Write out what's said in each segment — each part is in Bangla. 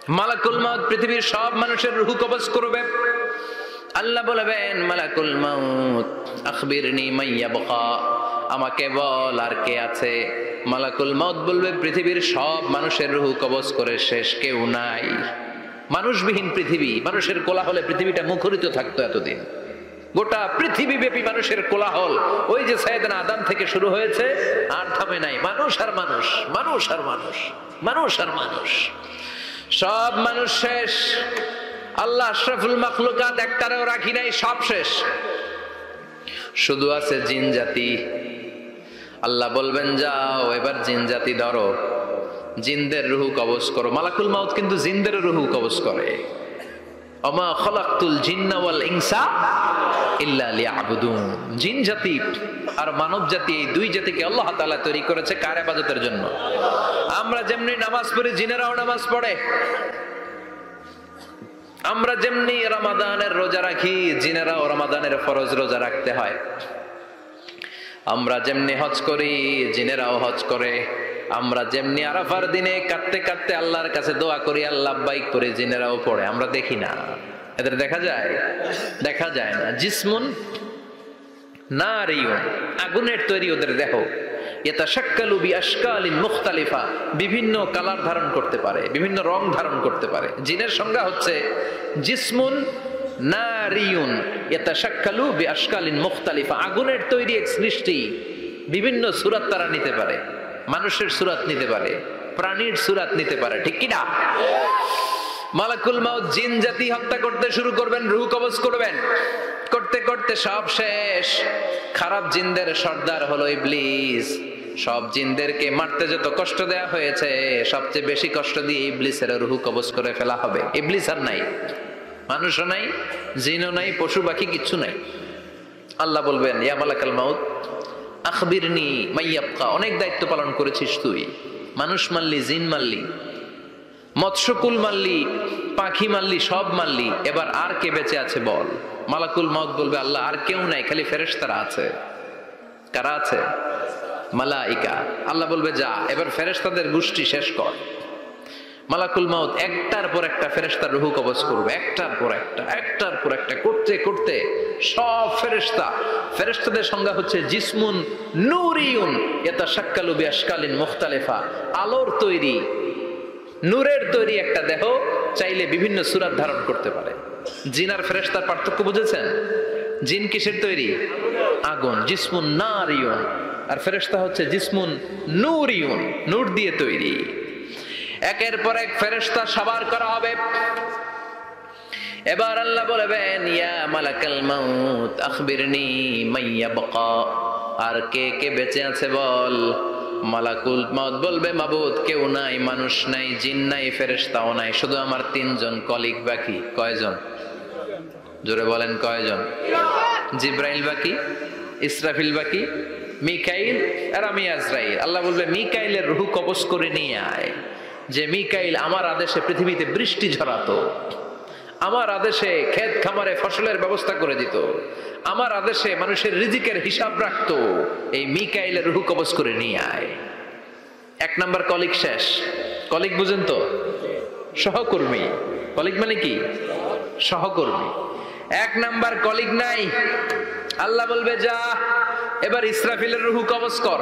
মালাকুল মাউত পৃথিবীর সব মানুষের রূহ কবজ করবে। আল্লাহ বলবেন, মালাকুল মাউত আখবিরনি মাইয়াবকা, আমাকে বল আর কে আছে। মালাকুল মাউত বলবে, পৃথিবীর সব মানুষের রূহ কবজ করে শেষ, কেউ নাই। মানুষবিহীন পৃথিবী, মানুষের কোলাহলে পৃথিবীটা মুখরিত থাকতো এতদিন। গোটা পৃথিবী ব্যাপী মানুষের কোলাহল, ওই যে সাইয়েদনা আদম থেকে শুরু হয়েছে, আর থামে নাই। মানুষ আর মানুষ, মানুষ আর মানুষ, মানুষ আর মানুষ, সব মানুষ শেষ। আল্লাহ আশরাফুল মাখলুকাত একটারেও রাখি নাই, সব শেষ। শুধু আছে জিন জাতি। আল্লাহ বলবেন, যাও এবার জিন জাতি ধরো, জিনদের রূহ কবজ করো। মালাকুল মাউত কিন্তু জিনদের রূহ কবজ করে। ওমা খলাকতুল জিন্না ওয়াল ইনসা ইল্লা লিয়াবুদুন। জিন জাতি আর মানব জাতি, এই দুই জাতিকে আল্লাহ তাআলা তৈরি করেছে কার ইবাদতের জন্য? আমরা যেমনি নামাজ পড়ি, জিনেরাও নামাজ পড়ে। আমরা যেমনি রমাদানের রোজা রাখি, জিনেরাও রমাদানের ফরজ রোজা রাখতে হয়। আমরা যেমনি হজ করি, জিনেরাও হজ করে। আমরা যেমনি আরাফার দিনে কাঁদতে কাঁদতে আল্লাহর কাছে দোয়া করি, আল্লাহ বাইক করে, জিনেরাও পড়ে। আমরা দেখি না, এদের দেখা যায়? দেখা যায় না। জিসমুন নারিয়ুন, আগুনের তৈরি ওদের দেহ। ইয়াতাশাক্কালু বিআশকালিন মুখতালিফা, বিভিন্ন কালার ধারণ করতে পারে, বিভিন্ন রং ধারণ করতে পারে। জিনের সংজ্ঞা হচ্ছে জিসমুন নারিয়ুন ইয়াতাশাক্কালু বিআশকালিন মুখতালিফা, আগুনের তৈরি এক সৃষ্টি। বিভিন্ন সূরত তারা নিতে পারে, মানুষের সূরত নিতে পারে, প্রাণীর সূরত নিতে পারে, ঠিক কি না? মালাকুল মাউত জিন জাতি হত্যা করতে শুরু করবেন, রূহ কবজ করবেন। করতে করতে সব শেষ। খারাপ জিনদের সর্দার হলো ইবলিস। সব জিনদেরকে মারতে যত কষ্ট দেয়া হয়েছে, সবচেয়ে বেশি কষ্ট দিয়ে ইবলিসের রূহ কবজ করে ফেলা হবে। ইবলিস আর নাই, মানুষও নাই, জিনও নাই, পশু পাখি কিচ্ছু নাই। আল্লাহ বলবেন, ইয়া মালাকুল মাউত আখবিরনি মাইয়াবকা, অনেক দায়িত্ব পালন করেছিস তুই। মানুষ মারলি, জিন মারলি, মৎস্যকুল মারলি, পাখি মারলি, সব মারলি, এবার আর কে বেঁচে আছে বল। মালাকুল মাউত বলবে, আল্লাহ আর কেউ নাই, খালি ফেরেশতারা আছে। কারা আছে? মালাইকা। আল্লাহ বলবে, যা এবার ফেরেশতাদের গোষ্ঠী শেষ কর। মালাকুল মাউত একটার পর একটা ফেরেশতার রূহ কবজ করবে, একটার পর একটা, একটার পর একটা, করতে করতে সব ফেরেশতা। ফেরেশতাদের সংজ্ঞা হচ্ছে জিসমুন নূরিয়ুন ইয়াতাশাক্কালু বিআশকালিন মুখতালিফা, আলোর তৈরি, নূরের তৈরি একটা দেহ, চাইলে বিভিন্ন সূরত ধারণ করতে পারে। জিন আর ফেরেশতার পার্থক্য বুঝেছেন? জিন কিসের তৈরি? আগুন, জিসমুন নারিয়ুন। আর ফেরেশতা হচ্ছে জিসমুন নূরিয়ুন, নূর দিয়ে তৈরি। একের পর এক ফেরেশতা সবার করা হবে। এবার আল্লাহ বলবেন, ইয়া মালাকাল মাউত আখবিরনি মাইয়াবকা, আর কে কে বেঁচে আছে বল। মালাকুল মাউত বলবে, মাবুদ কেউ নাই, মানুষ নাই, জিন নাই, ফেরেশতাও নাই, শুধু আমার তিনজন কলিগ বাকি। কয়জন? জোরে বলেন, কয়জন? জিব্রাইল বাকি, ইসরাফিল বাকি, মিকাইল আর আমি আজরাইল। আল্লাহ বলবে, মিকাইলের রূহ কবজ করে নিয়ে আয়। যে মিকাইল আমার আদেশে পৃথিবীতে বৃষ্টি ঝরাতো, আমার আদেশে ক্ষেত খামারে ফসলের ব্যবস্থা করে দিত, আমার আদেশে মানুষের রিজিকের হিসাব রাখতো, এই মিকাইলের রূহ কবজ করে নিয়ে আয়। এক নাম্বার কলিগ শেষ। কলিগ বুঝেন তো? সহকর্মী। কলিগ মানে কি? সহকর্মী। এক নাম্বার কলিগ নাই। আল্লাহ বলবে, যা এবার ইসরাফিলের রূহ কবজ কর।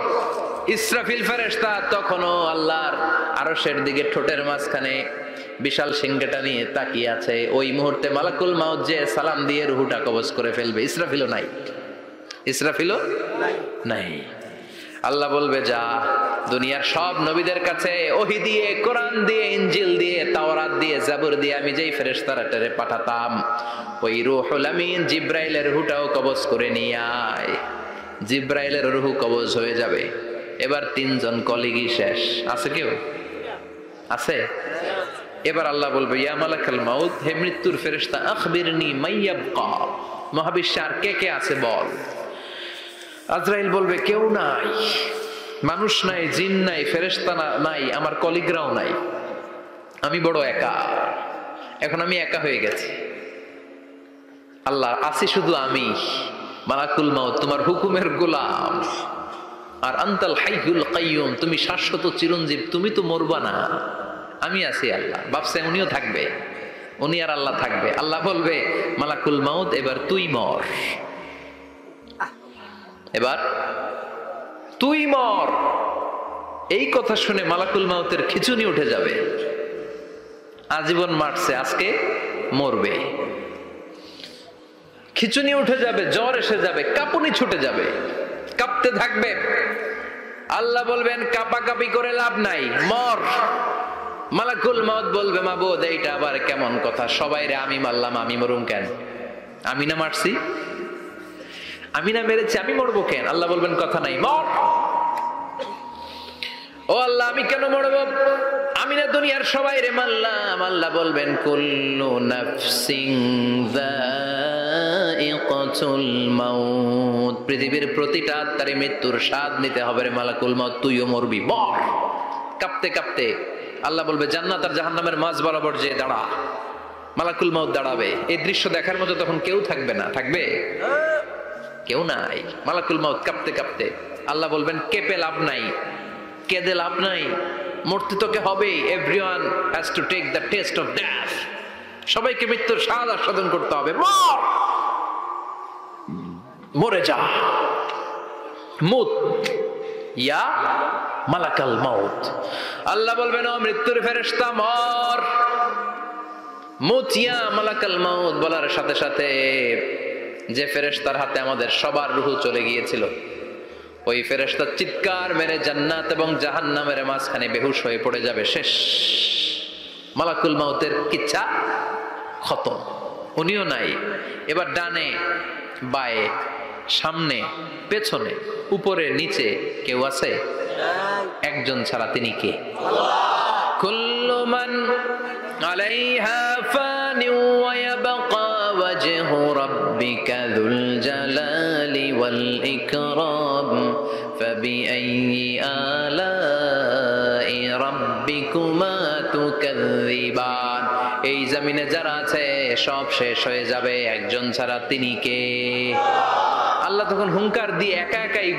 ইসরাফিল ফেরেশতা তখনও আল্লাহর আরশের দিকে ঠোঁটের মাঝখানে বিশাল সিংহটা নিয়ে তাকিয়ে আছে। ওই মুহূর্তে মালাকুল মাউত যে সালাম দিয়ে রূহটা কবজ করে ফেলবে। ইসরাফিলও নাই, ইসরাফিলও নাই। আল্লাহ বলবে, যা দুনিয়ার সব নবীদের কাছে ওহী দিয়ে, কোরআন দিয়ে, ইনজিল দিয়ে, তাওরাত দিয়ে, জাবুর দিয়ে আমি যেই ফেরেশতারে পাঠাতাম, ওই রূহুল আমিন জিব্রাইলের রূহটাও কবজ করে নিয়ে আয়। জিব্রাইলের রূহ কবজ হয়ে যাবে। এবার তিনজন কলিগই শেষ। আছে কেউ? আছে? এবার আল্লাহ বলবে, ইয়া মালাকাল মাউত, হে মৃত্যুর ফেরেশতা, আখবিরনি মাইয়াবকা, মহাবিশ্বে আর কে কে আছে বল। আজরাইল বলবে, কেউ নাই, মানুষ নাই, জিন নাই, ফেরেশতা নাই, আমার কলিগরাও নাই, আমি বড় একা। এখন আমি একা হয়ে গেছি। আল্লাহ, আছি শুধু আমি। মালাকুল মাউত, তোমার হুকুমের গোলাম। আর আনতাল হাইয়ুল কাইয়ুম, তুমি শাশ্বত চিরঞ্জীব, তুমি তো মরবা না। আমি আছি আল্লাহ। ভাবছে উনিও থাকবে, উনি আর আল্লাহ থাকবে। আল্লাহ বলবে মালাকুল মাউত এবার তুই মর, এবার তুই মর। এই কথা শুনে মালাকুল মাউতের খিচুনি উঠে যাবে। আজীবন মারছে, আজকে মরবে। খিচুনি উঠে যাবে, জ্বর এসে যাবে, কাঁপুনি ছুটে যাবে, কাঁপতে থাকবে। আল্লাহ বলবেন কাঁপাকাঁপি করে লাভ নাই, মর। মালাকুল মাউত বলবে মাবুদ এইটা আবার কেমন কথা, সবাই রে আমি মারলাম, আমি মরুম কেন? আমি না মারছি, আমি না মেরেছি, আমি মরবো কেন? আল্লাহ বলবেন কথা নাই, মর। ও আল্লাহ আমি কেন মরবো? আমি না দুনিয়ার সবাই রে মারলাম। আল্লাহ বলবেন কুল্লু নাফসিন যায়িকাতুল মাউত, পৃথিবীর প্রতিটা আত্মারে মৃত্যুর স্বাদ নিতে হবে রে মালাকুল মাউত, তুইও মরবি, মর। কাঁপতে কাঁপতে আল্লাহ বলবে জান্নাত আর জাহান্নামের মাঝ বরাবর যে দাঁড়া। মালাকুল মাউত দাঁড়াবে। এই দৃশ্য দেখার মতো তখন কেউ থাকবে না, থাকবে কেউ নাই। মালাকুল মাউত কাঁপতে কাঁপতে আল্লাহ বলবেন কেঁপে লাভ নাই, কেঁদে লাভ নাই, মরতে তোকে হবে। Everyone has to take the test of death, সবাইকে মৃত্যুর স্বাদ আস্বাদন করতে হবে। মর, মরে যা। মুত ইয়া মালাকাল মাউত। আল্লাহ বলবেন ও মৃত্যুর ফেরেশতা মর। মুত ইয়া মালাকাল মাউত বলার সাথে সাথে যে ফেরেশতার হাতে আমাদের সবার রূহ চলে গিয়েছিল, ওই ফেরেশতা চিৎকার মেরে জান্নাত এবং জাহান্নামের মাঝখানে বেহুশ হয়ে পড়ে যাবে, শেষ। মালাকুল মাউতের কিচ্ছা খতম, উনিও নাই। এবার ডানে বায়ে সামনে পেছনে উপরে নিচে কেউ আছে? একজন ছাড়া, তিনি কে? কুল্লু মান আলাইহা ফানি ওয়া ইয়াবকা ওয়াজহু রাব্বিকা যুল জালালি ওয়াল ইকরাম ফাবিআইয়ি আলাই রাব্বিকুমা তুকাযযিবান। এই জমিনে যারা আছে সব শেষ হয়ে যাবে, একজন ছাড়া, তিনি কে? আল্লাহ তখন হুঙ্কার দিয়ে একা একাই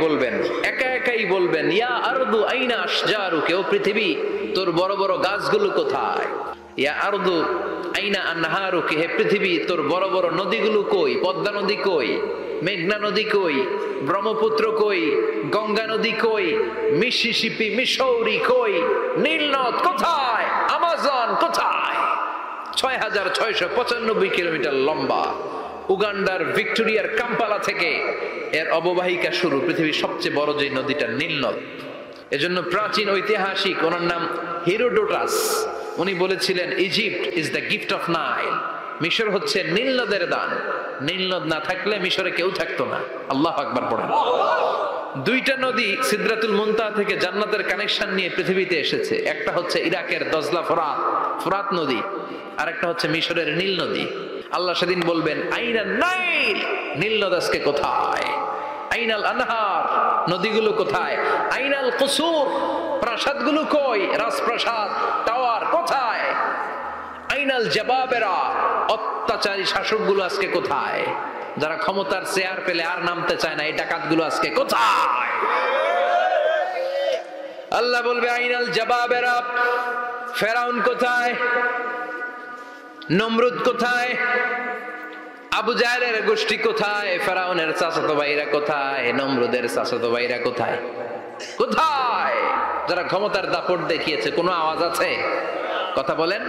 বলবেন ইয়া আরদু আইনা আশজারুকা, ও পৃথিবী তোর বড় বড় গাছগুলো কোথায়? ইয়া আরদু আইনা আনহারুকা, হে পৃথিবী তোর বড় বড় নদীগুলো কই? পদ্মা নদী কই? মেঘনা নদী কই? ব্রহ্মপুত্র কই? গঙ্গা নদী কই? মিসিসিপি, মিসৌরি কই? নীল নদ কোথায়? আমাজন কোথায়? ৬৬৯৫ কিলোমিটার লম্বা উগান্ডার ভিক্টোরিয়ার কাম্পালা থেকে এর অববাহিকা শুরু। পৃথিবীর সবচেয়ে বড় যে নদীটা নীল নদ। এজন্য প্রাচীন ঐতিহাসিক, ওনার নাম হেরোডোটাস, উনি বলেছিলেন Egypt is the gift of Nile, মিশর হচ্ছে নীল নদের দান। নীল নদ না থাকলে মিশরে কেউ থাকতো না। আল্লাহু আকবার পড়েন। দুইটা নদী সিদরাতুল মুনতাহা থেকে জান্নাতের কানেকশন নিয়ে পৃথিবীতে এসেছে। একটা হচ্ছে ইরাকের দজলা ফোরাত নদী, আর একটা হচ্ছে মিশরের নীল নদী। আল্লাহ সেদিন বলবেন আইনা নাইল, নীল নদ আজকে কোথায়? আইনাল আনহার, নদীগুলো কোথায়? আইনাল কুসুর, প্রাসাদগুলো কই? রাজপ্রাসাদ, টাওয়ার কোথায়? আইনাল জাবাবেরা, অত্যাচারী শাসকগুলো আজকে কোথায়? যারা ক্ষমতার চেয়ার পেলে আর নামতে চায় না, এই ডাকাতগুলো আজকে কোথায়? আল্লাহ বলবে আইনাল জাবাবেরা, ফেরাউন কোথায়? নমরুদ কোথায়? আবু জাহেলের গোষ্ঠী কোথায়? ফেরাউনের চাচাতো ভাইরা কোথায়? নমরুদের চাচাতো ভাইরা কোথায়? কোথায়? যারা ক্ষমতার দাপট দেখিয়েছে, কোনো আওয়াজ আছে? কথা বলেন।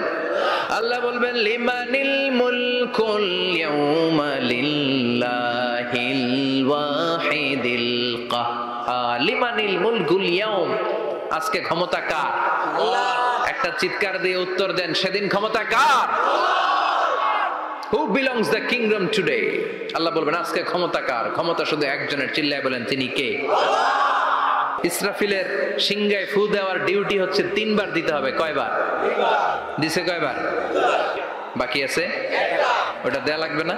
আল্লাহ বলবেন লিমানিল মুলকুল ইয়াউমা লিল্লাহিল ওয়াহিদিল কাহ্হার। লিমানিল মুলকুল ইয়াউম, আজকে ক্ষমতা কার? আল্লাহ। একটা চিৎকার দিয়ে উত্তর দেন, সেদিন ক্ষমতা কার? Who belongs the kingdom today? আল্লাহ বলবেন আজকে ক্ষমতা কার? ক্ষমতা শুধু একজনের, চিল্লায় বলেন তিনি কে? ইসরাফিলের সিংহায় ফু দেওয়ার ডিউটি হচ্ছে 3 বার দিতে হবে। কয়বার দিছে? কয়বার বাকি আছে? ওটা দেয়া লাগবে না?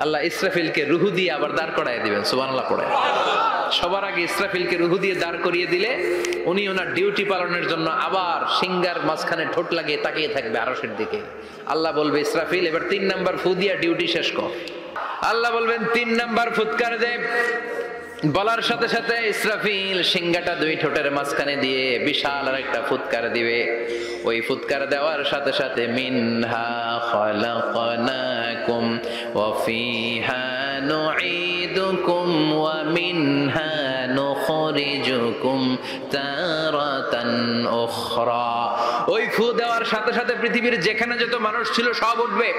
আল্লাহ ইসরাফিলকে রুহু দিয়ে আবার দাঁড় করায় দিবেন। সুবহানাল্লাহ পড়ে। সবার আগে ইসরাফিলকে রুহু দিয়ে দাঁড় করিয়ে দিলে উনি ওনার ডিউটি পালনের জন্য আবার সিংহার মাঝখানে ঠোঁট লাগিয়ে তাকিয়ে থাকবে আরশের দিকে। আল্লাহ বলবে ইসরাফিল এবার 3 নাম্বার ফু দিয়া ডিউটি শেষ কর। আল্লাহ বলবেন 3 নাম্বার ফুৎকার দে। বলার সাথে সাথে ইসরাফিল সিংহাটা দুই ঠোঁটের মাঝখানে দিয়ে বিশাল আর একটা ফুৎকার দিবে। ওই ফুৎকার দেওয়ার সাথে সাথে মিনহা খালাকনাকুম ওয়া ফিহা নুঈদুকুম ওয়া মিনহা নুখরিজুকুম তারাতান উখরা। ওই ফু দেওয়ার সাথে সাথে পৃথিবীর যেখানে যত মানুষ ছিল সব উঠবে।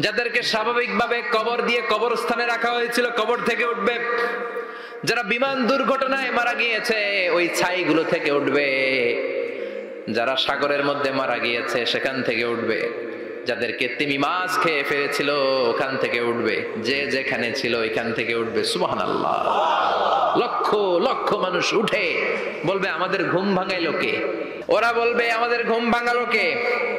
যাদেরকে স্বাভাবিকভাবে কবর দিয়ে কবরস্থানে রাখা হয়েছিল কবর থেকে উঠবে। যারা বিমান দুর্ঘটনায় মারা গিয়েছে ওই ছাইগুলো থেকে উঠবে। যারা সাগরের মধ্যে মারা গিয়েছে সেখান থেকে উঠবে। যাদেরকে তিমি মাছ খেয়ে ফেলেছিল ওখান থেকে উঠবে। যে যেখানে ছিল ওইখান থেকে উঠবে। সুবহানাল্লাহ। লক্ষ লক্ষ মানুষ উঠে বলবে আমাদের ঘুম ভাঙাইলো কে? ওরা বলবে আমাদের ঘুম ভাঙালো কে?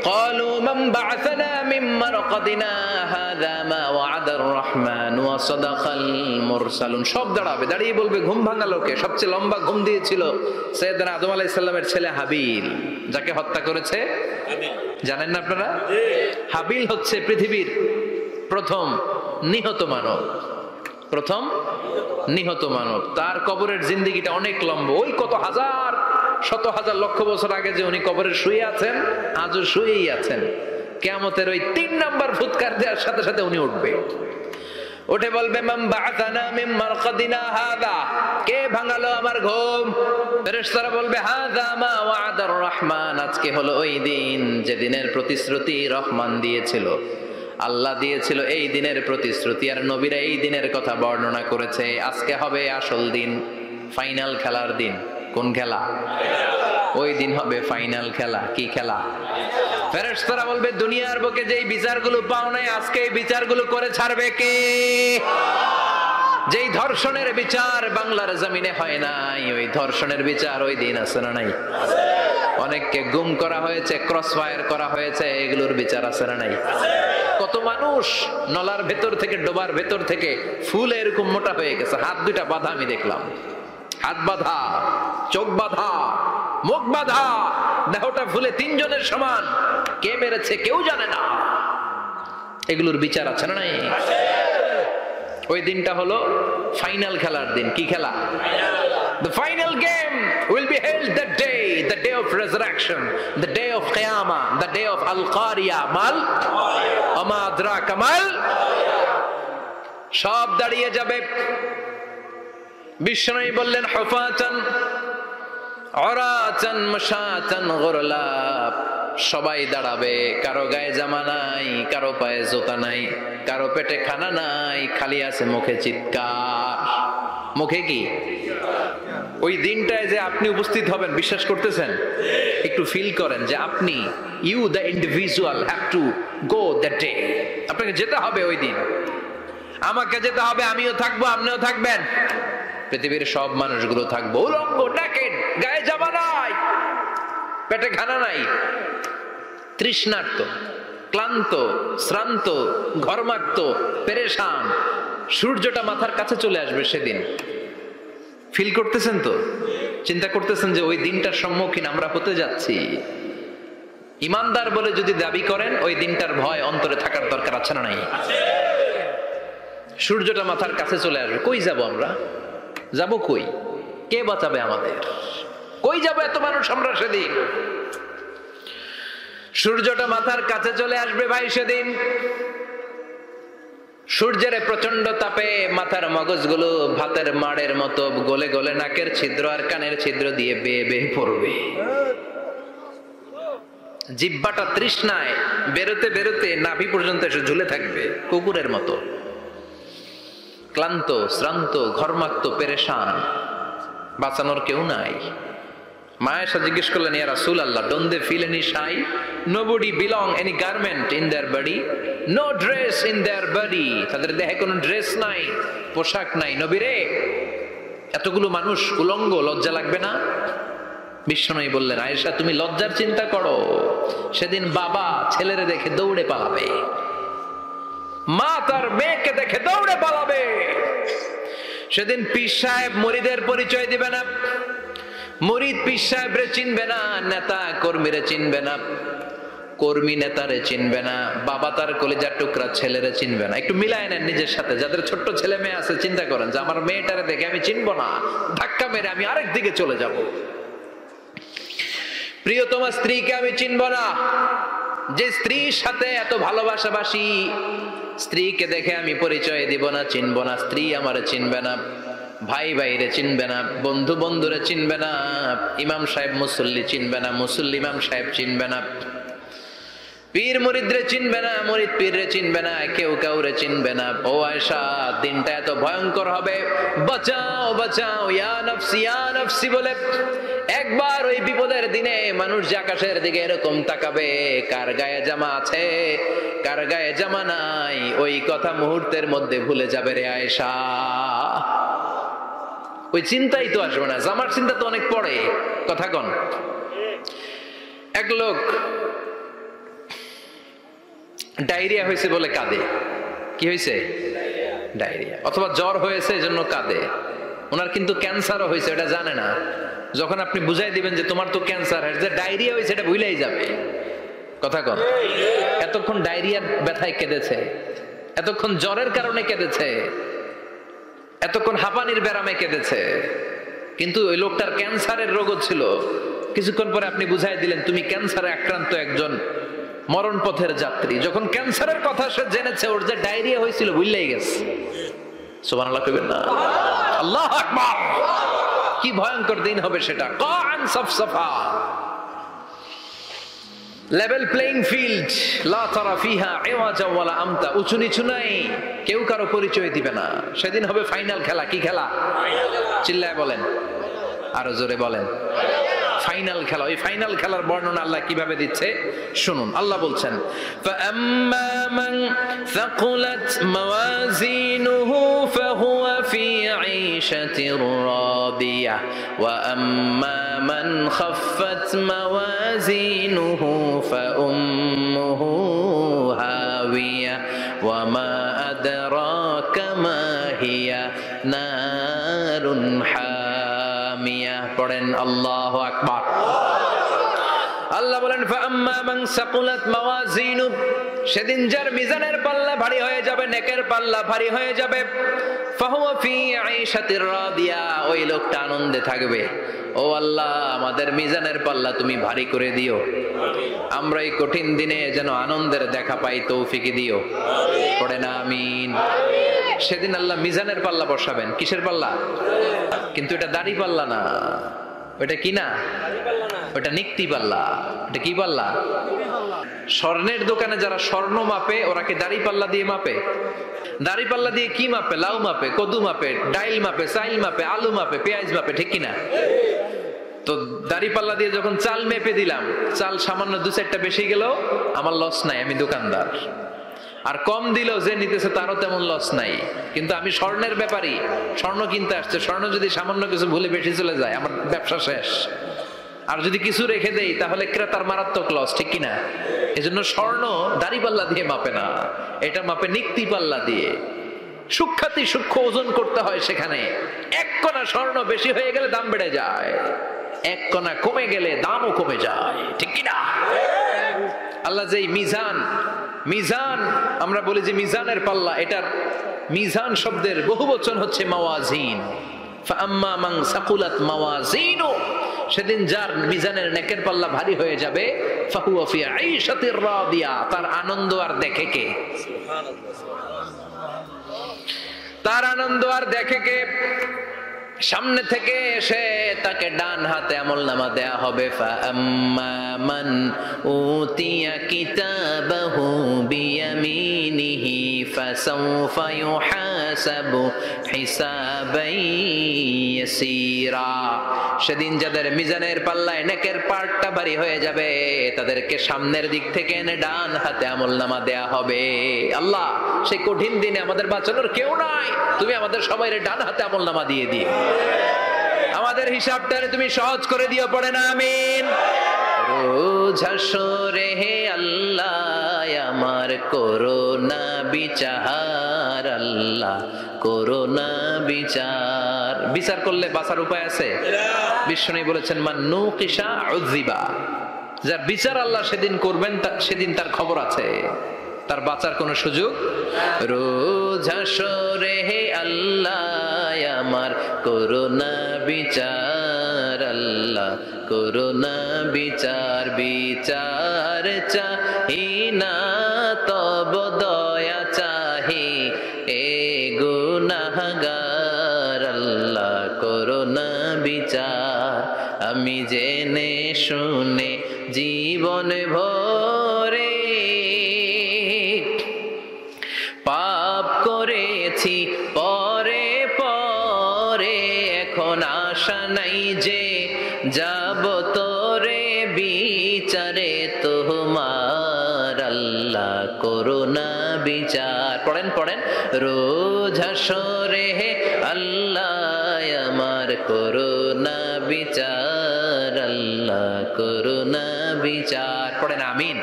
ক্বালু মান বা'আসানা মিন মারকাদিনা হাযা মা ওয়া'আদার রহমান ওয়া সাদাকাল মুরসালুন। সব দাঁড়াবে, দাঁড়িয়ে বলবে ঘুম ভাঙালো কে? সবচেয়ে লম্বা ঘুম দিয়েছিল সাইয়েদনা আদম আলাইহিস সালামের ছেলে হাবিল, যাকে হত্যা করেছে হাবিল। জানেন না আপনারা? হাবিল হচ্ছে পৃথিবীর প্রথম নিহত মানব। প্রথম নিহত মানব। তার কবরের জিন্দেগিটা অনেক লম্বা। ওই কত হাজার শত হাজার লক্ষ বছর আগে যে উনি কবরে শুয়ে আছেন আজও শুয়েই আছেন। কিয়ামতের ওই 3 নাম্বার ফুৎকার দেওয়ার সাথে সাথে উনি উঠবে। উঠে বলবে মান বা'আসানা মিন মারকাদিনা হাযা। কে ভাঙালো আমার ঘুম? ফেরেশতারা বলবে হাযা মা ওয়া'আদার রহমান। আজকে হলো ওই দিন যেদিনের প্রতিশ্রুতি রহমান দিয়েছিল, আল্লাহ দিয়েছিল। এই দিনের প্রতিশ্রুতি আর নবীরা এই দিনের কথা বর্ণনা করেছে। আজকে হবে আসল দিন, ফাইনাল খেলার দিন। কোন খেলা? ওই দিন হবে ফাইনাল খেলা। কি খেলা? ফেরেশতারা বলবে দুনিয়ার বুকে যেই বিচারগুলো পাও নাই আজকে এই বিচারগুলো করে ছাড়বে কে? যেই ধর্ষণের বিচার বাংলার জমিনে হয় নাই ওই ধর্ষণের বিচার ওই দিন আছে না নাই? অনেককে গুম করা হয়েছে, ক্রস ফায়ার করা হয়েছে, এগুলোর বিচার আছে না নাই? কত মানুষ নলার ভেতর থেকে ডোবার ভেতর থেকে ফুল এরকম মোটা হয়ে গেছে, হাত দুইটা বাঁধা। আমি দেখলাম হাত বাঁধা, চোখ বাঁধা, মুখ বাঁধা, দেহটা ফুলে 3 জনের সমান। কে মেরেছে কেউ জানে না। এগুলোর বিচার আছে না নাই? ওই দিনটা হলো ফাইনাল খেলার দিন। কি খেলা? The final game will be held that day, the day of resurrection, the day of Qiyamah, the day of Al-Qariya. Mal Ama adraka mal। সব দাঁড়িয়ে যাবে। বিষ্ণু বললেন হুফাতান উরাতান মাশাতান গুরলা। সবাই দাঁড়াবে। কারো গায়ে জামা নাই, কারো পায়ে জুতা নাই, কারো পেটে খানা নাই, খালি আছে মুখে চিৎকার। মুখে কি? ওই দিনটায় যে আপনি উপস্থিত হবেন বিশ্বাস করতেছেন? একটু ফিল করেন যে আপনি you the individual have to go that day. আপনাকে যেতে হবে ওই দিন। আমাকে যেতে হবে, আমিও থাকবো, আপনিও থাকবেন। পৃথিবীর সব মানুষগুলো থাকবো উলঙ্গ, নেকেড, গায়ে জামা নাই, পেটে খানা নাই, তৃষ্ণার্ত, ক্লান্ত, শ্রান্ত, ঘর্মাক্ত, পেরেশান। সূর্যটা মাথার কাছে চলে আসবে সেদিন। ফিল করতেছেন তো? চিন্তা করতেছেন যে ওই দিনটার সম্মুখীন আমরা হতে যাচ্ছি। ইমানদার বলে যদি দাবি করেন ওই দিনটার ভয় অন্তরে থাকার দরকার আছে না নাই? সূর্যটা মাথার কাছে চলে আসবে। কই যাব আমরা? যাব কই? কে বাঁচাবে আমাদের? কই যাব এত মানুষ আমরা সেদিন? সূর্যটা মাথার কাছে চলে আসবে ভাই সেদিন। সূর্যের প্রচন্ড তাপে মাথার মগজগুলো ভাতের মাড়ের মতো গলে গলে নাকের ছিদ্র আর কানের ছিদ্র দিয়ে বেয়ে বেয়ে পড়বে। জিহ্বাটা তৃষ্ণায় বেরোতে বেরোতে নাভি পর্যন্ত এসে ঝুলে থাকবে কুকুরের মতো। ক্লান্ত, শ্রান্ত, ঘর্মাক্ত, পেরেশান, বাঁচানোর কেউ নাই। মায়েশা জিজ্ঞেস করলেন, ইয়া রাসূলুল্লাহ, don't they feel any shy? Nobody belong any garment in their body, no dress in their body. তাদের দেহে কোনো ড্রেস নাই, পোশাক নাই। নবী রে, এতগুলো মানুষ উলঙ্গ, লজ্জা লাগবে না? বিষ্ণু বললেন, আয়েশা তুমি লজ্জার চিন্তা করো। সেদিন বাবা ছেলেরে দেখে দৌড়ে পালাবে, মা তার মেয়েকে দেখে দৌড়ে পালাবে। সেদিন পীর সাহেব মুরিদের পরিচয় দিবে না, মুরিদ পীর সাহেবরে চিনবে না, নেতা কর্মীরে চিনবে না। কর্মী নেতারে চিনবে না, বাবা তার কলিজার টুকরা ছেলেরে চিনবে না। একটু মিলায় নেন নিজের সাথে। যাদের ছোট্ট ছেলে মেয়ে আছে চিন্তা করেন যে আমার মেয়েটারে দেখে আমি চিনবো না, ধাক্কা মেরে আমি আরেক দিকে চলে যাব। প্রিয়তমা স্ত্রীকে আমি চিনবো না, যে স্ত্রীর সাথে এত ভালোবাসাবাসি, স্ত্রীকে দেখে আমি পরিচয় দিব না, চিনবো না। স্ত্রী আমারে চিনবে না, ভাই ভাইরে চিনবে না, বন্ধু বন্ধুরে চিনবে না, ইমাম সাহেব মুসল্লি চিনবে না, মুসল্লি ইমাম সাহেব চিনবে না, পীর মুরিদরে চিনবে না, মুরিদ পীররে চিনবে না, কেউ কাউরে চিনবে না। ও আয়েশা, দিনটা এত ভয়ঙ্কর হবে, বাঁচাও বাঁচাও ইয়া নাফসি বলে একবার ওই বিপদের দিনে মানুষ যে আকাশের দিকে এরকম তাকাবে, কার গায়ে জামা আছে কার গায়ে জামা নাই, ওই কথা মুহূর্তের মধ্যে ভুলে যাবে রে আয়েশা। ওই চিন্তাই তো আসবে না, জামার চিন্তা তো অনেক পরে। কথা কন। এক লোক ডায়রিয়া হয়েছে বলে কাঁদে। কি হয়েছে? ডায়রিয়া। অথবা জ্বর হয়েছে এজন্য কাঁদে। ওনার কিন্তু ক্যান্সারও হয়েছে, এটা জানে না। যখন আপনি বুঝাই দিবেন যে তোমার তো ক্যান্সার, যে ডায়রিয়া হয়েছে এটা ভুলেই যাবে। কথা কন। এতক্ষণ ডায়রিয়ার ব্যথায় কেঁদেছে, এতক্ষণ জ্বরের কারণে কেঁদেছে, এতক্ষণ হাঁপানির ব্যারামে কেঁদেছে, কিন্তু ওই লোকটার ক্যান্সারের রোগও ছিল। কিছুক্ষণ পরে আপনি বুঝাই দিলেন তুমি ক্যান্সারে আক্রান্ত একজন মরণ পথের যাত্রী। যখন ক্যান্সারের কথা সে জেনেছে, ওর যে ডায়রিয়া হয়েছিল ভুলেই গেছে। সুবহানাল্লাহ কইবেন না? আল্লাহু আকবার। কি ভয়ঙ্কর দিন হবে সেটা। কান সাফসাফা, লেভেল প্লেইং ফিল্ড, লা তারা ফিহা ইওয়াজা ওয়ালা আমতা। উঁচু নিচু নাই, কেউ কারো পরিচয় দিবে না। সেদিন হবে ফাইনাল খেলা। কি খেলা? চিল্লায় বলেন, আরো জোরে বলেন। ফাইনাল খেলা। ওই ফাইনাল খেলার বর্ণনা আল্লাহ কিভাবে দিচ্ছে শুনুন। আল্লাহ বলছেন, ফাআম্মা মান সাকুলাত মাওয়াজিনুহু ফাহুয়া ফি ঈশাতির রাদিয়া ওয়া আম্মা মান খাফফাত মাওয়াজিনুহু ফাউম্মুহু হাওিয়া ওয়া মা আদরাকা মা হিয়া নারুন হামিয়া। পড়েন আল্লাহু আকবার। আল্লাহ বলেন, ফাআম্মা মান সাকুলাত মাওয়াজিনু, সেদিন যার মিজানের পাল্লা ভারী হয়ে যাবে, নেকের পাল্লা ভারী হয়ে যাবে, ফাহুয়া ফি ঈশাতির রাদিয়া, ওই লোকটা আনন্দে থাকবে। ও আল্লাহ, আমাদের মিজানের পাল্লা তুমি ভারী করে দিও, আমরা এই কঠিন দিনে যেন আনন্দের দেখা পাই, তৌফিক দিও। পড়েন আমিন। সেদিন আল্লাহ মিজানের পাল্লা বসাবেন। কিসের পাল্লা? কিন্তু এটা দাড়ি পাল্লা না, ওটা কি না, ওটা নিক্তি পাল্লা। এটা কি পাল্লা? স্বর্ণের দোকানে যারা স্বর্ণ মাপে, ওরা কি দাড়ি পাল্লা দিয়ে মাপে? দাড়ি পাল্লা দিয়ে কি মাপে? লাউ মাপে, কদু মাপে, ডাইল মাপে, চাইল মাপে, আলু মাপে, পেঁয়াজ মাপে, ঠিক কিনা? তো দাড়ি পাল্লা দিয়ে যখন চাল মেপে দিলাম, চাল সামান্য দু চারটা বেশি গেল, আমার লস নাই, আমি দোকানদার। আর কম দিলেও যে নিতেছে তারও তেমন লস নাই। কিন্তু আমি স্বর্ণের ব্যাপারী, স্বর্ণ কিনতে আসছে, স্বর্ণ যদি সামান্য কিছু ভুলে বেশি চলে যায়, আমার ব্যবসা শেষ। আর যদি কিছু রেখে দেই তাহলে ক্রেতার মারাত্মক লস, ঠিক কিনা? এজন্য স্বর্ণ দাড়ি পাল্লা দিয়ে মাপে না, এটা মাপে নিক্তি পাল্লা দিয়ে। সূক্ষ্মাতি সূক্ষ্ম ওজন করতে হয় সেখানে। এক কণা স্বর্ণ বেশি হয়ে গেলে দাম বেড়ে যায়, এক কণা কমে গেলে দামও কমে যায়, ঠিক কিনা? আল্লাহ যে মিজান, মিজান আমরা বলি যে মিজানের পাল্লা, এটার মিজান শব্দের বহুবচন হচ্ছে মাওয়াজিন। ফাআম্মা মান সাকুলাত মাওয়াজিনু, সেদিন যার মিজানের নেকের পাল্লা ভারী হয়ে যাবে, ফাহুয়া ফি ঈশাতির রাদিয়া, তার আনন্দ আর দেখে কে? তার আনন্দ আর দেখে কে? সামনে থেকে এসে তাকে ডান হাতে আমলনামা দেয়া হবে। ফাআম্মা মান উতিয়া কিতাবাহু বিয়ামিনিহি ফাসাউফা ইউহাসাবু হিসাবান ইয়াসীরা, সেদিন যাদের মিজানের পাল্লায় নেকের পার্টটা ভারী হয়ে যাবে, তাদেরকে সামনের দিক থেকে এনে ডান হাতে আমলনামা দেয়া হবে। আল্লাহ, সেই কঠিন দিনে আমাদের বাঁচানোর কেউ নাই, তুমি আমাদের সবাইরে ডান হাতে আমলনামা দিয়ে দিও, আমাদের হিসাবটারে তুমি সহজ করে দিও। পড়ে না আমিন। রোজ হাসরে হে আল্লাহ আমার করোনা বিচার, আল্লাহ করোনা বিচার। বিচার করলে বাঁচার উপায় আছে? বিশ্বনবী বলেছেন, মান নুকিশা উযিবা, যার বিচার আল্লাহ সেদিন করবেন, সেদিন তার খবর আছে, তার বাঁচার কোনো সুযোগ। রোজ হাসরে হে আল্লাহ আমার করোনা বিচার, আল্লাহ করোনা বিচার, বিচার চাহি না তব দয়া চাহি এ গুনাহগার, আল্লাহ করোনা বিচার। আমি জেনে শুনে জীবন ভরে পাপ করেছি পরে পরে, এখন আশা নাই যে যাব তোরে বিচারে তোমার, আল্লাহ করোনা বিচার। পড়েন পড়েন, রোজ হাসরে হে আল্লাহ আমার করোনা বিচার, আল্লাহ করোনা বিচার। পড়েন আমিন।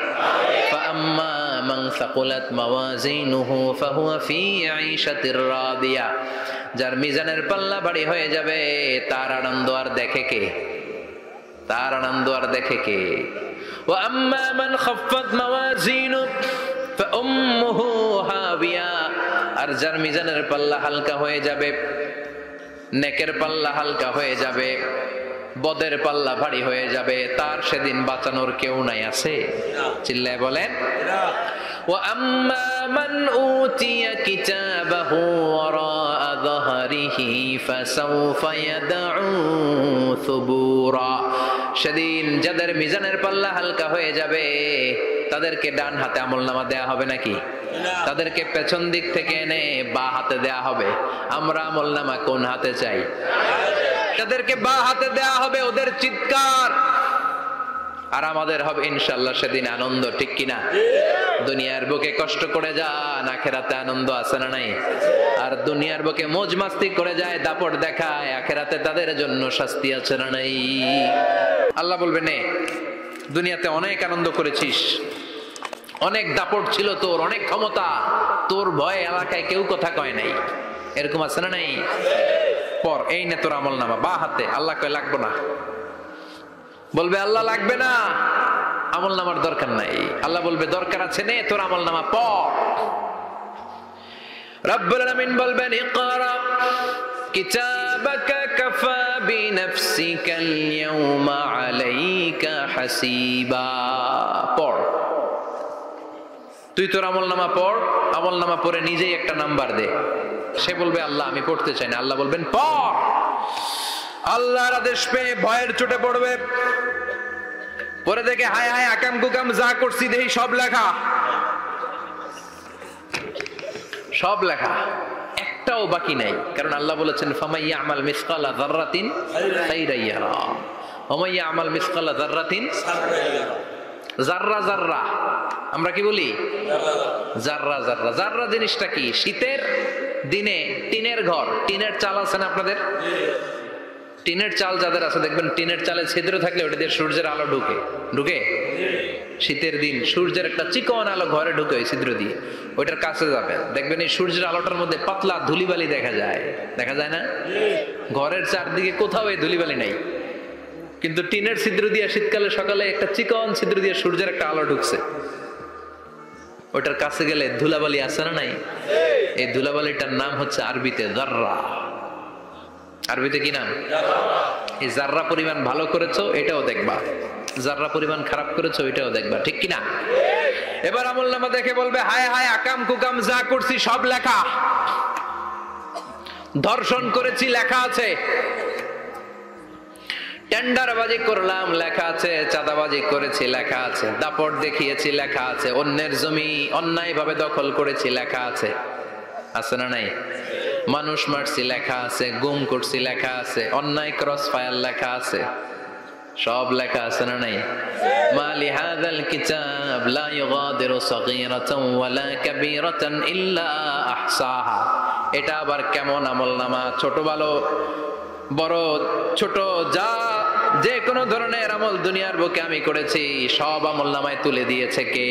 فأما من ثقلت موازينه فهو في عيشة راضية, যার মিজানের পাল্লা ভারী হয়ে যাবে তার আনন্দ আর দেখে কে, তার আনন্দ আর দেখে কে। وأما من خفت موازينه فأمه هاوية, আর যার মিজানের পাল্লা হালকা হয়ে যাবে, নেকের পাল্লা হালকা হয়ে যাবে, বদের পাল্লা ভারী হয়ে যাবে, তার সেদিন বাঁচানোর কেউ নাই। আছে? চিল্লায় বলেন। وأما من أوتي كتابه وراء ظهره فسوف يدعو ثبورا, সেদিন যাদের মিজানের পাল্লা হালকা হয়ে যাবে তাদেরকে ডান হাতে আমলনামা দেয়া হবে নাকি? তাদেরকে পেছন দিক থেকে এনে বা হাতে দেয়া হবে। আমরা আমলনামা কোন হাতে চাই? তাদেরকে বা হাতে দেয়া হবে, ওদের চিৎকার। আর আমাদের হবে ইনশাআল্লাহ সেদিন আনন্দ, ঠিক কিনা? দুনিয়ার বুকে কষ্ট করে যান, আখেরাতে আনন্দ আছে না নাই? আর দুনিয়ার বুকে মौज মাস্তি করে যায়, দাপট দেখায়, আখেরাতে তাদের জন্য শাস্তি আছে না নাই? আল্লাহ বলবে নে, দুনিয়াতে অনেক আনন্দ করেছিস, অনেক দাপট ছিল তোর, অনেক ক্ষমতা, তোর ভয়ে এলাকায় কেউ কথা কয় নাই, এরকম আছে না নাই? পর এই নে তোর আমলনামা বা হাতে। আল্লাহ কয় লাগবে না, বলবে আল্লাহ লাগবে না, আমলনামার দরকার নাই। আল্লাহ বলবে দরকার আছে, নে তোর আমলনামা পড়। রব্বুল আলামিন বলবেন ইকরা কিতাবাকা কাফা বিনাফসিকাল ইয়াওমা আলাইকা হাসিবা, পড়, তুই তোর আমলনামা পড়, আমলনামা পড়ে নিজেই একটা নাম্বার দে। সে বলবে আল্লাহ আমি পড়তে চাই না। আল্লাহ বলবেন পড়। আল্লাহর আদেশ পেয়ে ভয়ের চোটে পড়বে, পরে দেখে হায় হায় আকাম কুকাম যা করছি দেখি সব লেখা, সব লেখা, একটাও বাকি নাই। কারণ আল্লাহ বলেছেন ফামাইয়া আমাল মিসকালা যাররাতিন খাইরান ইয়ারা ওয়া মাইয়া আমাল মিসকালা যাররাতিন জাররা, জাররা আমরা কি বলি? জাররা। জাররা, জাররা জিনিসটা কি? শীতের দিনে টিনের ঘর, টিনের চাল আছে না আপনাদের? টিনের চাল যাদের আছে দেখবেন টিনের চালে ছিদ্র থাকলে ওটা দিয়ে সূর্যের আলো ঢুকে, ঢুকে শীতের দিন সূর্যের একটা চিকন আলো ঘরে ঢুকে ওই ছিদ্র দিয়ে, ওইটার কাছে যাবেন দেখবেন এই সূর্যের আলোটার মধ্যে পাতলা ধুলিবালি দেখা যায়, দেখা যায় না? ঘরের চারদিকে কোথাও এই ধুলিবালি নাই, কিন্তু টিনের ছিদ্র দিয়ে শীতকালে সকালে একটা চিকন ছিদ্র দিয়ে সূর্যের একটা আলো ঢুকছে, ওইটার কাছে গেলে ধুলাবালি আছে না নাই? এই ধুলাবালিটার নাম হচ্ছে আরবিতে জাররা। আরবিতে কি নাম? এই জাররা পরিমাণ ভালো করেছো এটাও দেখবা, জাররা পরিমাণ খারাপ করেছো এটাও দেখবা, ঠিক কিনা? এবার আমলনামা দেখে বলবে হায় হায় আকাম কুকাম যা করছি সব লেখা, ধর্ষণ করেছি লেখা আছে, টেন্ডারবাজি করলাম লেখা আছে, চাঁদাবাজি করেছি লেখা আছে, দাপট দেখিয়েছি লেখা আছে, অন্যের জমি অন্যায় ভাবে দখল করেছি লেখা আছে, আছে না নাই? মানুষ মারছি লেখা আছে, গুম করছি লেখা আছে, অন্যায় ক্রস ফায়ার লেখা আছে, সব লেখা আছে না নাই? মালি হাযাল কিতাব লা ইউগাদিরু সাগীরাতান ওয়ালা কাবীরাতান ইল্লা আহসাহা। এটা আবার কেমন আমলনামা? ছোট ভালো বড় ছোট যা যে কোনো ধরনের আমল দুনিয়ার বুকে আমি করেছি সব আমলনামায় তুলে দিয়েছে কে?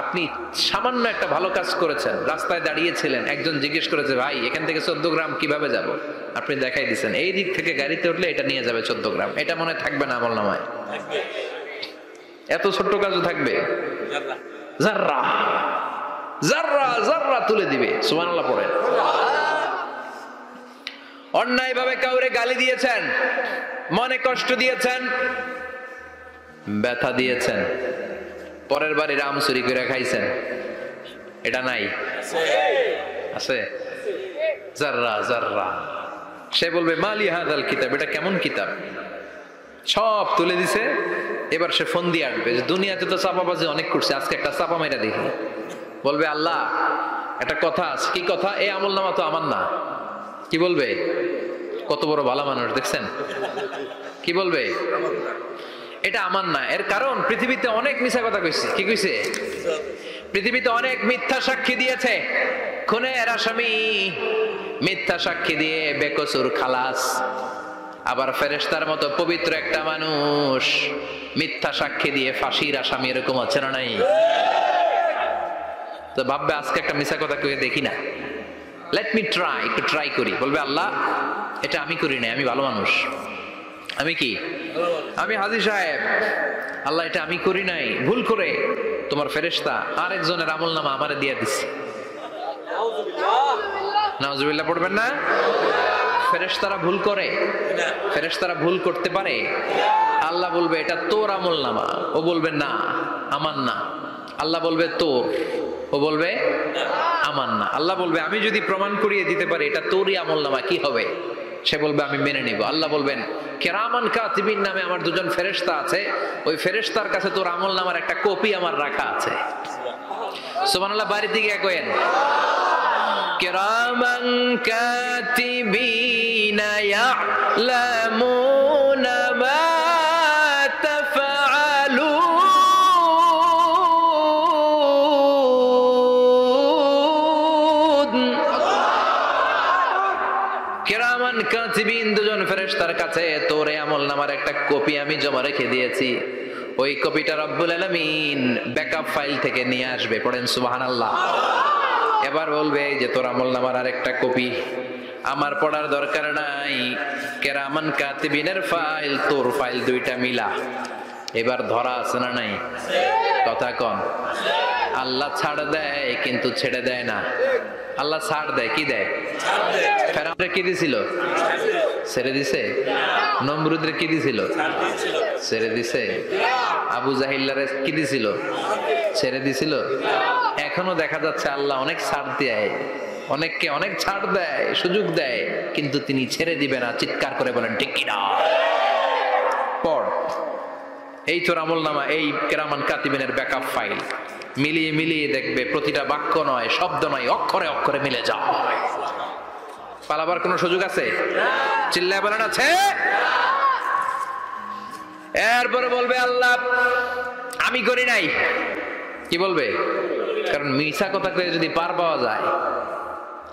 আপনি সামান্য একটা ভালো কাজ করেছেন, রাস্তায় দাঁড়িয়েছিলেন, একজন জিজ্ঞেস করেছে ভাই এখান থেকে 14 গ্রাম কিভাবে যাব, আপনি দেখাই দিচ্ছেন এই দিক থেকে গাড়িতে উঠলে এটা নিয়ে যাবে 14 গ্রাম, এটা মনে থাকবে না আমলনামায়? এত ছোট্ট কাজও থাকবে, জাররা জাররা জাররা তুলে দিবে। সুবহানাল্লাহ পড়েন। অন্যায় ভাবে কাউরে গালি দিয়েছেন, মনে কষ্ট দিয়েছেন, ব্যথা দিয়েছেন, পরের বাড়ির আম চুরি করে খাইছেন, এটা নাই? আছে? জাররা জাররা। সে বলবে মালি হাদাল কিতাব, এটা কেমন কিতাব, সব তুলে দিছে। এবার সে ফোন দিয়ে আসবে যে দুনিয়াতে তো চাপাবাজি অনেক করছে, আজকে একটা চাপা মেরা দেখি। বলবে আল্লাহ একটা কথা আছে। কি কথা? এই আমল নামা তো আমার না। কি বলবে? কত বড় ভালো মানুষ দেখছেন, কি বলবে? এটা আমার না। এর কারণ পৃথিবীতে অনেক মিথ্যা কথা কইছে। কি কইছে? পৃথিবীতে অনেক মিথ্যা সাক্ষী দিয়েছে, খুনের আসামি মিথ্যা সাক্ষী দিয়ে বেকসুর খালাস। আবার ফেরেশতার মতো পবিত্র একটা মানুষ মিথ্যা সাক্ষী দিয়ে ফাঁসির আসামি, এরকম আছে না নাই? তো ভাববে আজকে একটা মিথ্যা কথা কয়ে দেখি না, লেট মি ট্রাই, একটু ট্রাই করি। বলবে আল্লাহ এটা আমি করি নাই, আমি ভালো মানুষ। আমি কি? আমি হাজী সাহেব। আল্লাহ এটা আমি করি নাই, ভুল করে তোমার ফেরেশতা আরেকজনের আমল নামা আমারে দিয়ে দিচ্ছে। নাউজুবিল্লাহ পড়বেন না? ফেরেশতারা ভুল করে? ফেরেশতারা ভুল করতে পারে? আল্লাহ বলবে এটা তোর আমল নামা, ও বলবে না আমার না। আল্লাহ বলবে তোর, ও বলবে আমার না। আল্লাহ বলবে আমি যদি প্রমাণ করিয়ে দিতে পারি এটা তোরই আমল নামা, কি হবে? সে বলবে আমি মেনে নিব। আল্লাহ বলবেন কিরামান কাতিবিন নামে আমার দুজন ফেরেশতা আছে, ওই ফেরেশতার কাছে তোর আমল নামার একটা কপি আমার রাখা আছে। সুবহানাল্লাহ। বাড়ির দিকে কইেন কিরামান কাতিবিনা ইয়ালামুনা মা তাফআলুন। কিরামান কাতিবিন দুজন ফেরেশতার কাছে তোর আমল নামার একটা কপি আমি জমা রেখে দিয়েছি। ওই কপিটা রব্বুল আলামিন ব্যাকআপ ফাইল থেকে নিয়ে আসবে। পড়েন সুবহানাল্লাহ। এবার বলবে যে তোর আমল নামার আরেকটা কপি আমার পড়ার দরকার নাই, কিরামান কাতিবিনের ফাইল তোর ফাইল দুইটা মিলা। এবার ধরা আছে না নাই? কথা কন। আল্লাহ ছাড় দেয় কিন্তু ছেড়ে দেয় না। আল্লাহ ছাড় দেয়, কি দেয়? ফেরাউনরে কি দিছিল? ছেড়ে দিছে। নমরুদরে কি দিছিল? ছেড়ে দিছে। আবু জাহিল্লারে কি দিছিল? ছেড়ে দিছিল। এখনো দেখা যাচ্ছে আল্লাহ অনেক ছাড় দেয়, অনেককে অনেক ছাড় দেয়, সুযোগ দেয়, কিন্তু তিনি ছেড়ে দিবে না। চিৎকার করে বলেন ঠিক কিনা? পড় এই তোর আমল নামা, এই কিরামান কাতিবিনের ব্যাকআপ ফাইল মিলিয়ে মিলিয়ে দেখবে প্রতিটা বাক্য নয়, শব্দ নয়, অক্ষরে অক্ষরে মিলে যায়। পালাবার কোনো সুযোগ আছে? চিল্লায় বলেন আছে? এরপরে বলবে আল্লাহ আমি করি নাই। কি বলবে? কারণ মিথ্যা কথা কয়ে যদি পার পাওয়া যায়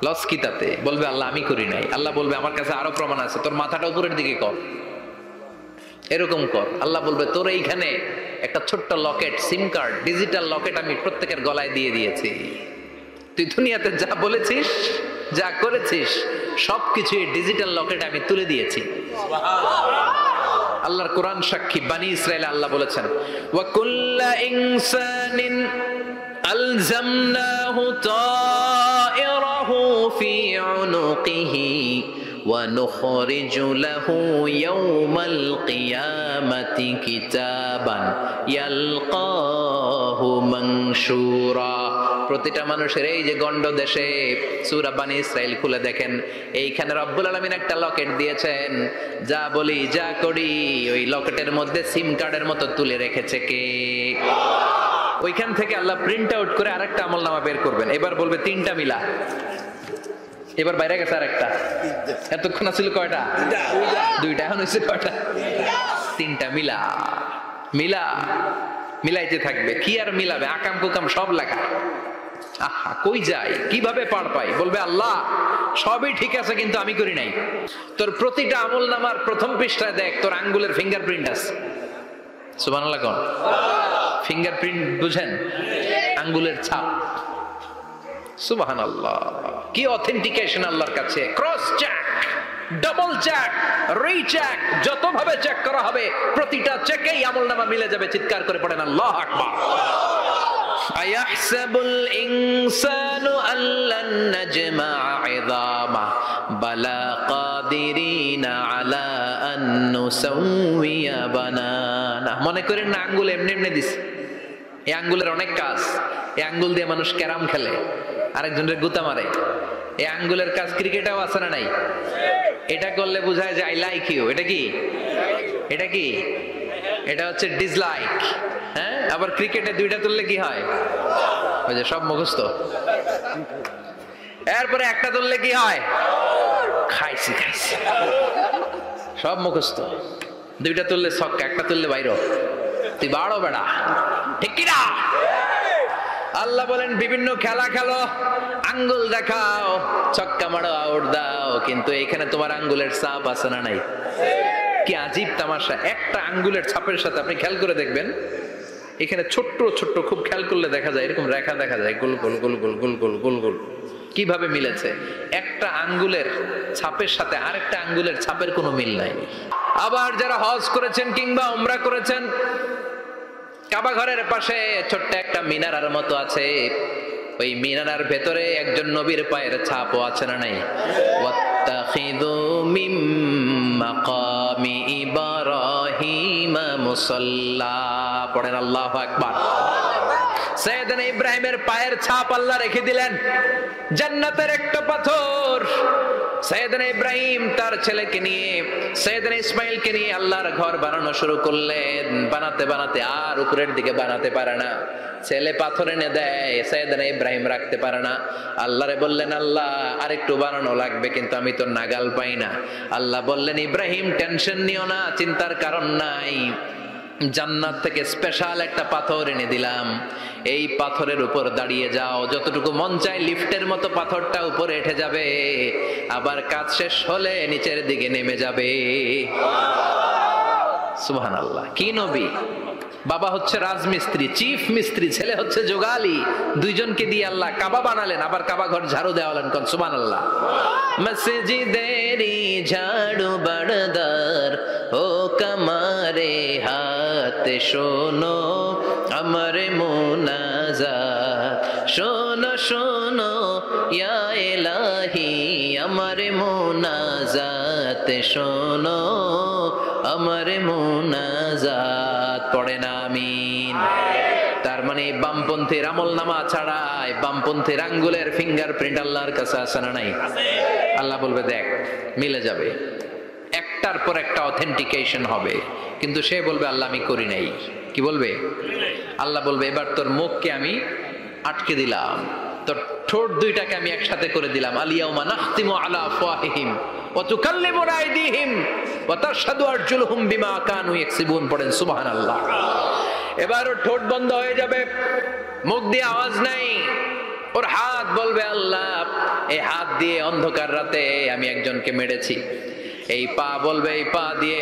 লস কি তাতে? বলবে আল্লাহ আমি করি নাই। আল্লাহ বলবে আমার কাছে আরো প্রমাণ আছে, তোর মাথাটা উপরের দিকে কর, এরকম কর। আল্লাহ বলবে তোর এইখানে একটা ছোট্ট লকেট, সিম কার্ড, ডিজিটাল লকেট আমি প্রত্যেকের গলায় দিয়ে দিয়েছি। তুই দুনিয়াতে যা বলেছিস, যা করেছিস, সবকিছু এই ডিজিটাল লকেট আমি তুলে দিয়েছি। আল্লাহর কোরআন সাক্ষী। বানি ইসরাইলে আল্লাহ বলেছেন ওয়া কুল্লা ইনসানিন আলজামনাহু তায়রাহু ফি উনুকিহি ওয়া নুখরিজু লাহু ইয়াওমাল কিয়ামাতি কিতাবান ইয়ালকাহু মানশুরা। প্রতিটা মানুষের এই যে গন্ড দেশে সূরা বানি ইসরাইল খুলে দেখেন, এইখানে রব্বুল আলামিন একটা লকেট দিয়েছেন। যা বলি যা করি ওই লকেটের মধ্যে সিম কার্ডের মতো তুলে রেখেছে কে? ওইখান থেকে আল্লাহ প্রিন্ট আউট করে আরেকটা আমলনামা বের করবেন। এবার বলবে তিনটা মিলা। এবার বাইরে গেছে আরেকটা। এতক্ষণ ছিল কয়টা? দুইটা। এখন হয়েছে কয়টা? তিনটা। মিলা মিলা মিলাইতে থাকবে। কি আর মিলাবে? আকাম কুকাম সব লেখা। আহা কই যায়, কিভাবে পার পাই? বলবে আল্লাহ সবই ঠিক আছে কিন্তু আমি করি নাই। তোর প্রতিটা আমল নামার প্রথম পৃষ্ঠায় দেখ তোর আঙ্গুলের ফিঙ্গারপ্রিন্ট আছে। সুবহানাল্লাহ কোন? ফিঙ্গারপ্রিন্ট বুঝেন? আঙ্গুলের ছাপ। সুবহানাল্লাহ, কি অথেন্টিকেশন আল্লাহর কাছে। Cross check double check, recheck, যতভাবে চেক করা হবে প্রতিটা চেকেই আমলনামা মিলে যাবে। চিৎকার করে পড়েন আল্লাহু আকবার। আয়াহসাবুল ইনসানু আল্লান নাজমা'a 'ইযামা বালা কাদিরিনা আলা আন নুসাউইয়া বানানা। মনে করেন না আঙ্গুল এমনি এমনি দিছে, এই আঙ্গুলের অনেক কাজ। এই আঙ্গুল দিয়ে মানুষ ক্যারাম খেলে, আরেকজনের গুতা মারে। এই আঙ্গুলের কাজ ক্রিকেটেও আছে না নাই? এটা করলে বোঝায় যে আই লাইক ইউ। এটা কি? এটা কি? এটা হচ্ছে ডিসলাইক। হ্যাঁ, আবার ক্রিকেটে দুইটা তুললে কি হয়? ওই যে সব মুখস্থ। এরপরে একটা তুললে কি হয়? খাইছি খাইছি, সব মুখস্থ। দুইটা তুললে ছক্কা, একটা তুললে বাইরে। তুই বাড়ো বেড়া, ঠিক কিনা? আল্লাহ বলেন বিভিন্ন খেলা খেলো, আঙ্গুল দেখাও, ছক্কা মারো, আউট দাও, কিন্তু এখানে তোমার আঙ্গুলের ছাপ আছে না নাই? কি আজীব তামাশা! একটা আঙ্গুলের ছাপের সাথে আপনি খেয়াল করে দেখবেন, এখানে ছোট্ট ছোট্ট, খুব খেয়াল করলে দেখা যায় এরকম রেখা দেখা যায়, গোল গোল গোল গোল গোল গোল গোল গোল। কিভাবে মিলেছে? একটা আঙ্গুলের ছাপের সাথে আরেকটা আঙ্গুলের ছাপের কোনো মিল নাই। আবার যারা হজ করেছেন কিংবা উমরা করেছেন, কাবা ঘরের পাশে ছোট্ট একটা মিনারার মতো আছে, ওই মিনারার ভেতরে একজন নবীর পায়ের ছাপও আছে না নাই? ওয়াত্তাখিযু মিম মাকামি ইব্রাহিম মুসাল্লা। পড়েন আল্লাহু আকবার। সাইয়েদনা ইব্রাহিমের পায়ের ছাপ আল্লাহ রেখে দিলেন, জান্নাতের একটা পাথর। সাইয়েদনা ইব্রাহিম তার ছেলেকে নিয়ে, সাইয়েদনা ইসমাইলকে নিয়ে আল্লাহর ঘর বানানো শুরু করলেন। বানাতে বানাতে আর উপরের দিকে বানাতে পারে না, ছেলে পাথর এনে দেয়, সাইয়েদনা ইব্রাহিম রাখতে পারে না। আল্লাহরে বললেন, আল্লাহ আরেকটু বানানো লাগবে, কিন্তু আমি তো নাগাল পাই না। আল্লাহ বললেন, ইব্রাহিম টেনশন নিও না, চিন্তার কারণ নাই, জান্নাত থেকে স্পেশাল একটা পাথর এনে দিলাম, এই পাথরের উপর দাঁড়িয়ে যাও, যতটুকু মন চায় লিফটের মতো পাথরটা উপরে উঠে যাবে, আবার কাজ শেষ হলে নিচের দিকে নেমে যাবে। সুবহানাল্লাহ! কি নবী! বাবা হচ্ছে রাজমিস্ত্রি, চিফ মিস্ত্রি, ছেলে হচ্ছে যোগালি, দুইজনকে দিয়ে আল্লাহ কাবা বানালেন, আবার কাবা ঘর ঝাড়ু দেওয়ালেন। কোন সুবহানাল্লাহ! মসজিদেরি ঝাড়ু বারদার ও কামারে হাত, শোনো আমার মুনাজাত, শোনো শোনো ইয়া ইলাহি আমার মুনাজাত, শোনো আমার মুনাজাত। পড়েন আমিন। তার মানে বামপন্থীর আমল নামা ছাড়াই বামপন্থীর আঙ্গুলের ফিঙ্গারপ্রিন্ট আল্লাহর কাছে আছে না নাই? আল্লাহ বলবে দেখ, মিলে যাবে, একটার পর একটা অথেন্টিকেশন হবে, কিন্তু সে বলবে আল্লাহ আমি করি নাই। কি বলবে? আল্লাহ বলবে এবার তোর মুখকে আমি আটকে দিলাম, তোর ঠোঁট দুইটাকে আমি একসাথে করে দিলাম। আলিয়াউমা নাখতিমু আলা আফওয়াহিহিম ওয়া তুকাল্লিমুনা আইদিহিম ওয়া তাশহাদু আরজুলুহুম বিমা কানু ইয়াকসিবুন। পড়েন সুবহানাল্লাহ। এবার ওর ঠোঁট বন্ধ হয়ে যাবে, মুখ দিয়ে আওয়াজ নাই, ওর হাত বলবে আল্লাহ এই হাত দিয়ে অন্ধকার রাতে আমি একজনকে মেরেছি, এই পা বলবে এই পা দিয়ে